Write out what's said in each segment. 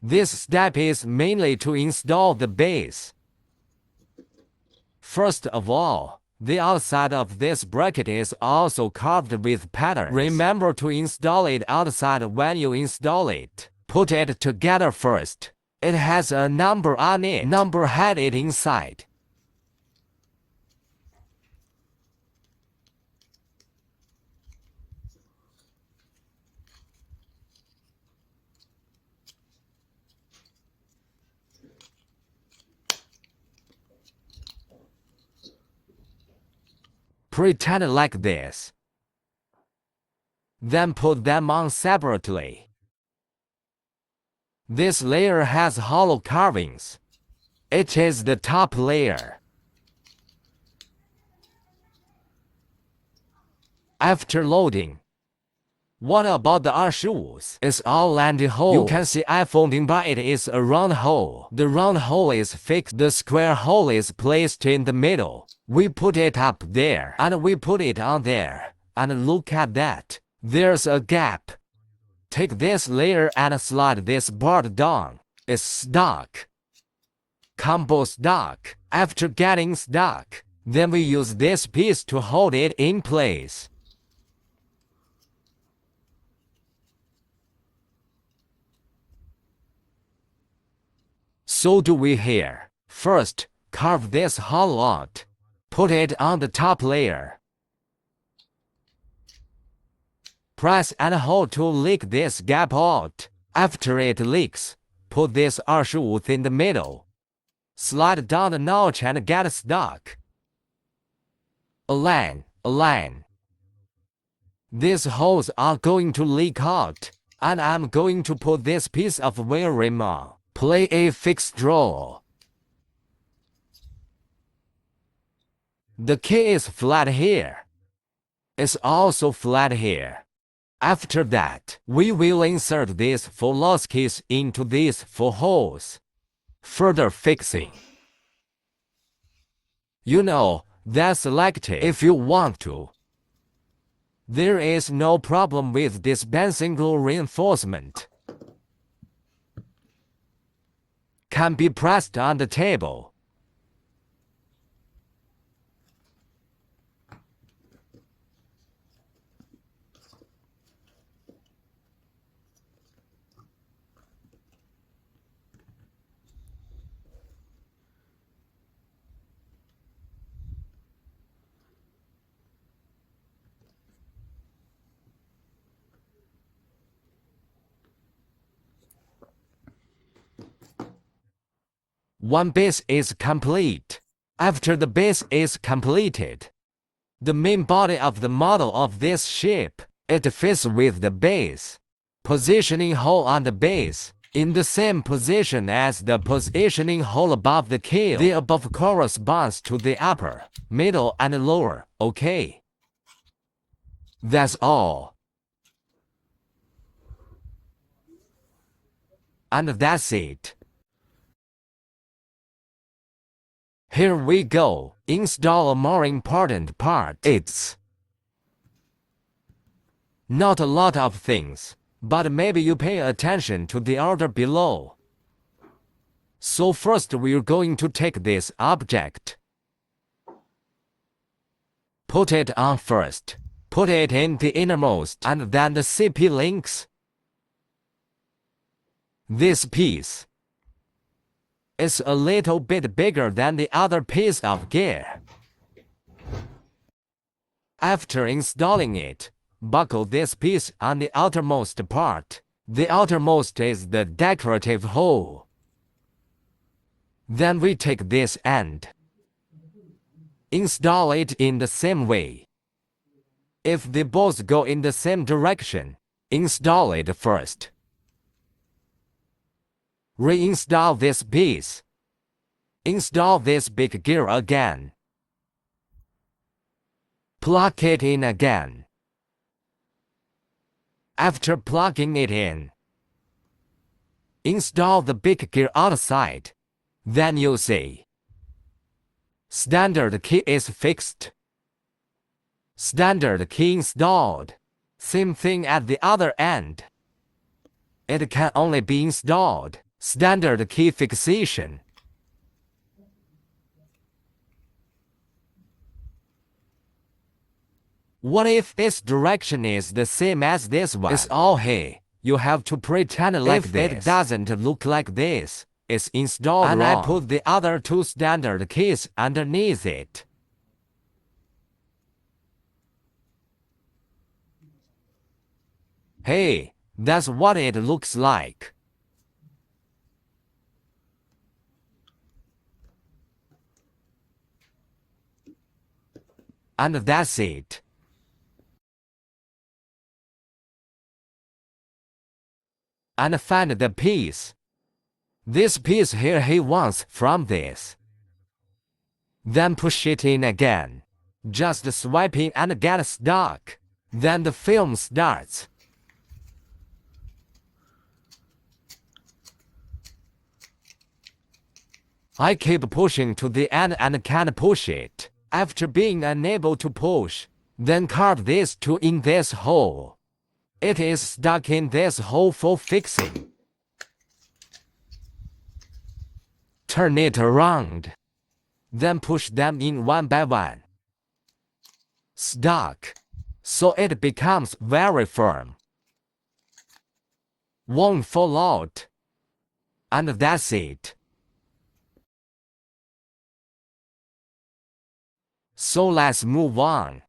This step is mainly to install the base. First of all, the outside of this bracket is also carved with patterns. Remember to install it outside when you install it. Put it together first. It has a number on it. Number headed inside. Pretend like this. Then put them on separately. This layer has hollow carvings. It is the top layer. After loading, what about the 25? It's all landing hole. You can see iPhone by it is a round hole. The round hole is fixed. The square hole is placed in the middle. We put it up there and we put it on there. And look at that. There's a gap. Take this layer and slide this part down. It's stuck. Combo stuck. After getting stuck, then we use this piece to hold it in place. So do we here. First, carve this hole out. Put it on the top layer. Press and hold to leak this gap out. After it leaks, put this 25 in the middle. Slide down the notch and get stuck. Align. These holes are going to leak out, and I'm going to put this piece of wire rim on. Play a fixed draw. The key is flat here. It's also flat here. After that, we will insert these 4 loss keys into these 4 holes. Further fixing. You know, that's selected if you want to. There is no problem with dispensing glue reinforcement. Can be pressed on the table. One base is complete. After the base is completed, the main body of the model of this ship, it fits with the base. Positioning hole on the base, in the same position as the positioning hole above the keel. The above corresponds to the upper, middle and lower, okay? That's all. And that's it. Here we go. Install a more important part. It's not a lot of things, but maybe you pay attention to the order below. So first we're going to take this object. Put it on first. Put it in the innermost and then the CP links. This piece is a little bit bigger than the other piece of gear. After installing it, buckle this piece on the outermost part. The outermost is the decorative hole. Then we take this end. Install it in the same way. If they both go in the same direction, install it first. Reinstall this piece. Install this big gear again. Plug it in again. After plugging it in, install the big gear outside. Then you see. Standard key is fixed. Standard key installed. Same thing at the other end. It can only be installed Standard key fixation. What if this direction is the same as this one? It's all hey. You have to pretend like if this. It doesn't look like this, it's installed and wrong. I put the other two standard keys underneath it. Hey, that's what it looks like. And that's it. And find the piece. This piece here he wants from this. Then push it in again. Just swipe in and get stuck. Then the film starts. I keep pushing to the end and can't push it. After being unable to push, then cut this two in this hole. It is stuck in this hole for fixing. Turn it around. Then push them in one by one. Stuck. So it becomes very firm. Won't fall out. And that's it. So let's move on.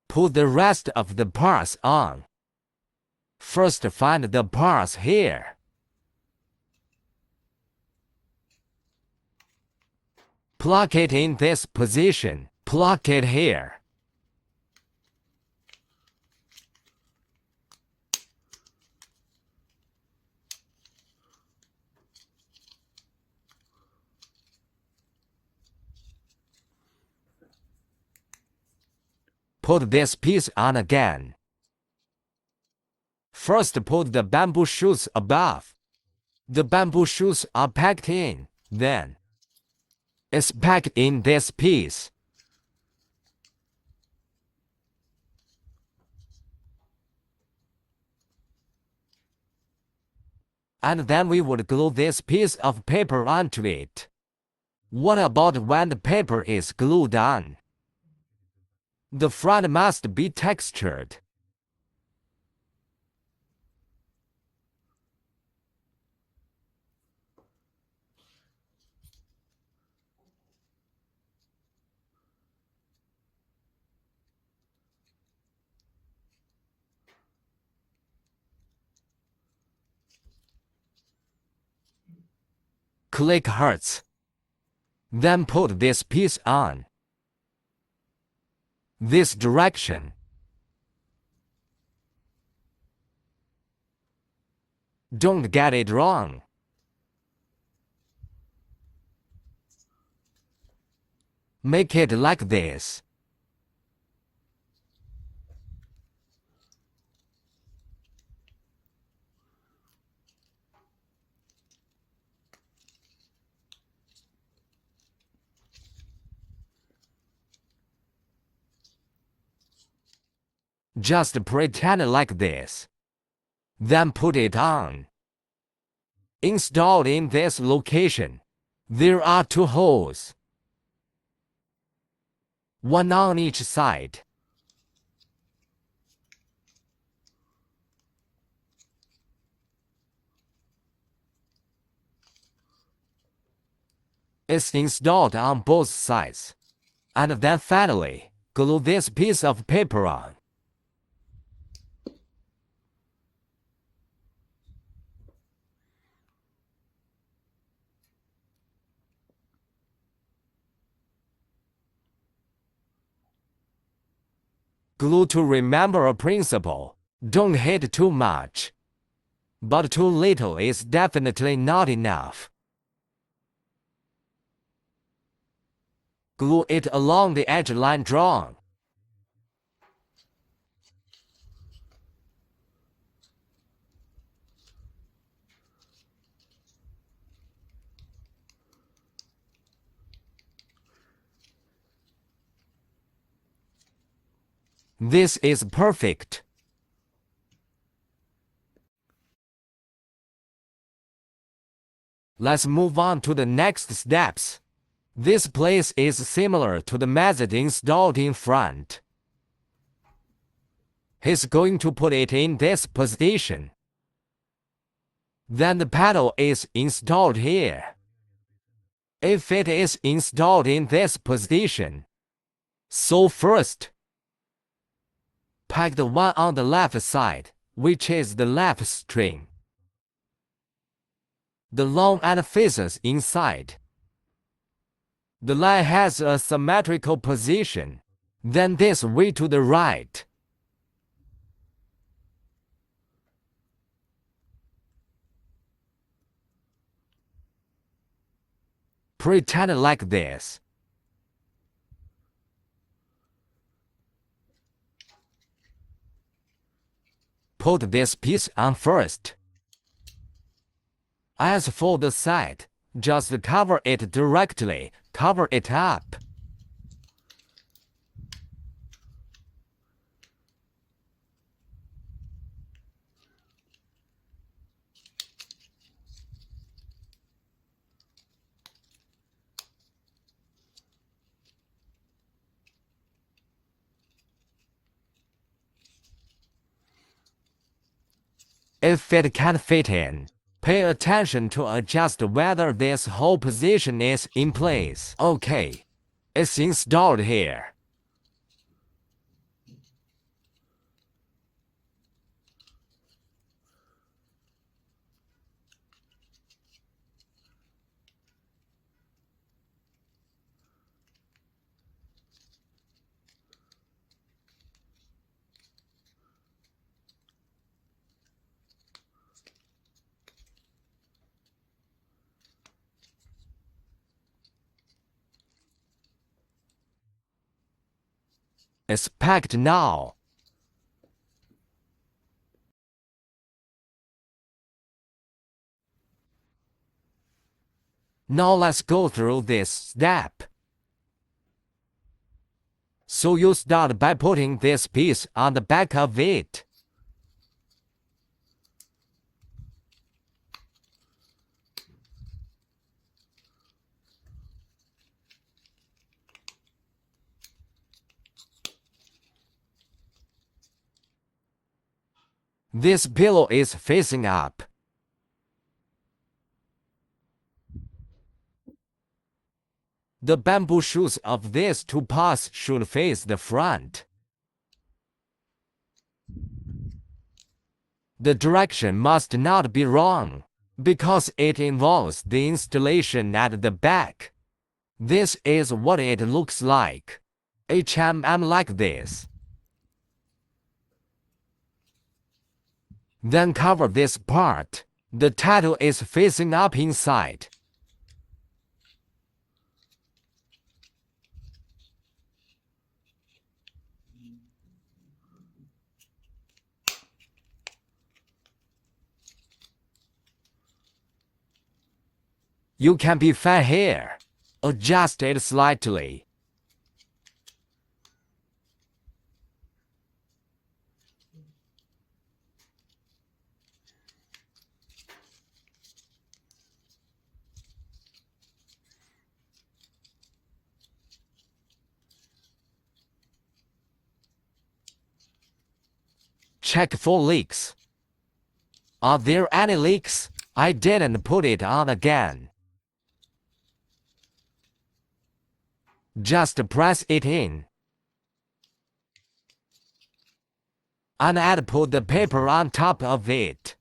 Put the rest of the parts on. First find the parts here. Plug it in this position. Plug it here. Put this piece on again. First put the bamboo shoots above. The bamboo shoots are packed in, then it's packed in this piece. And then we would glue this piece of paper onto it. What about when the paper is glued on? The front must be textured. Click hurts. Then put this piece on. This direction. Don't get it wrong. Make it like this. Just pretend like this. Then put it on. Installed in this location. There are two holes. One on each side. It's installed on both sides. And then finally, glue this piece of paper on. Glue to remember a principle. Don't hit too much. But too little is definitely not enough. Glue it along the edge line drawn. This is perfect. Let's move on to the next steps. This place is similar to the method installed in front. He's going to put it in this position. Then the pedal is installed here. If it is installed in this position, so first, peg the one on the left side, which is the left string. The long end faces inside. The line has a symmetrical position, then this way to the right. Pretend like this. Put this piece on first. As for the side, just cover it directly, cover it up. If it can't fit in, pay attention to adjust whether this whole position is in place. Okay, it's installed here. It's packed now. Now let's go through this step. So you start by putting this piece on the back of it. This pillow is facing up. The bamboo shoots of these two parts should face the front. The direction must not be wrong, because it involves the installation at the back. This is what it looks like. Like this. Then cover this part. The title is facing up inside. You can be fine here. Adjust it slightly. Check for leaks. Are there any leaks? I didn't put it on again. Just press it in. And I'd put the paper on top of it.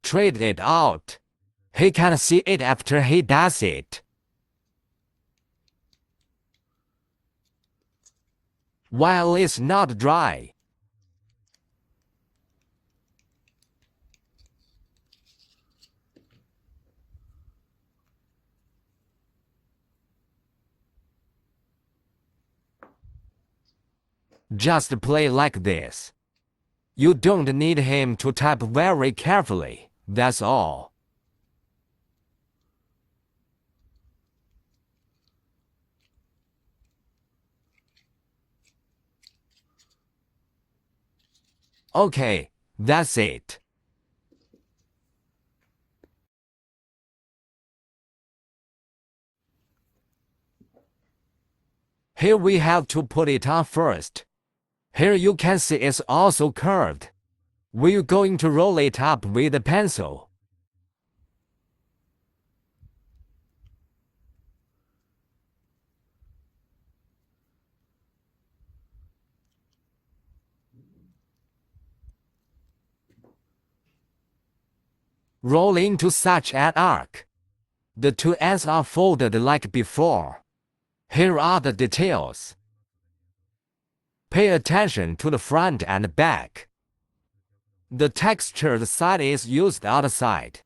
Trade it out. He can see it after he does it. while it's not dry. Just play like this. You don't need him to type very carefully, that's all. Okay, that's it. Here we have to put it on first. Here you can see it's also curved. We're going to roll it up with a pencil. Roll into such an arc. The two ends are folded like before. Here are the details. Pay attention to the front and back. The textured side is used outside.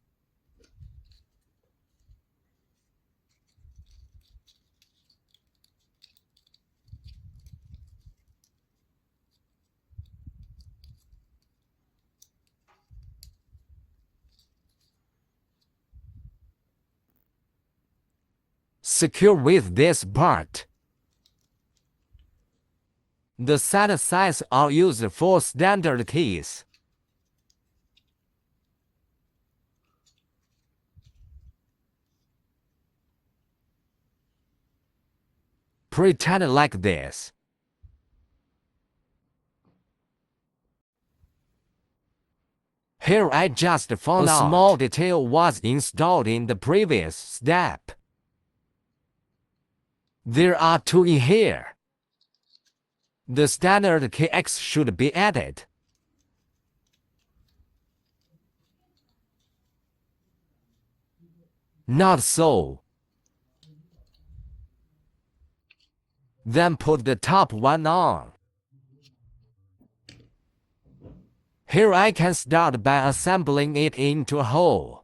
Secure with this part. The side sides are used for standard keys. Pretend like this. Here I just found out a small detail was installed in the previous step. There are two in here. The standard KX should be added. Not so. Then put the top one on. Here I can start by assembling it into a hole.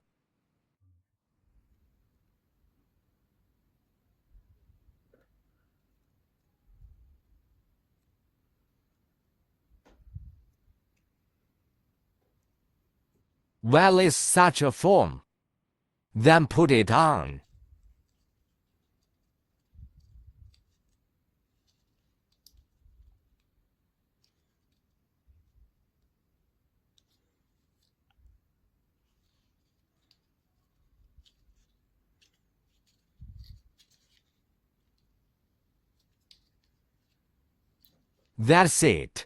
Well, it's such a form. Then put it on. That's it.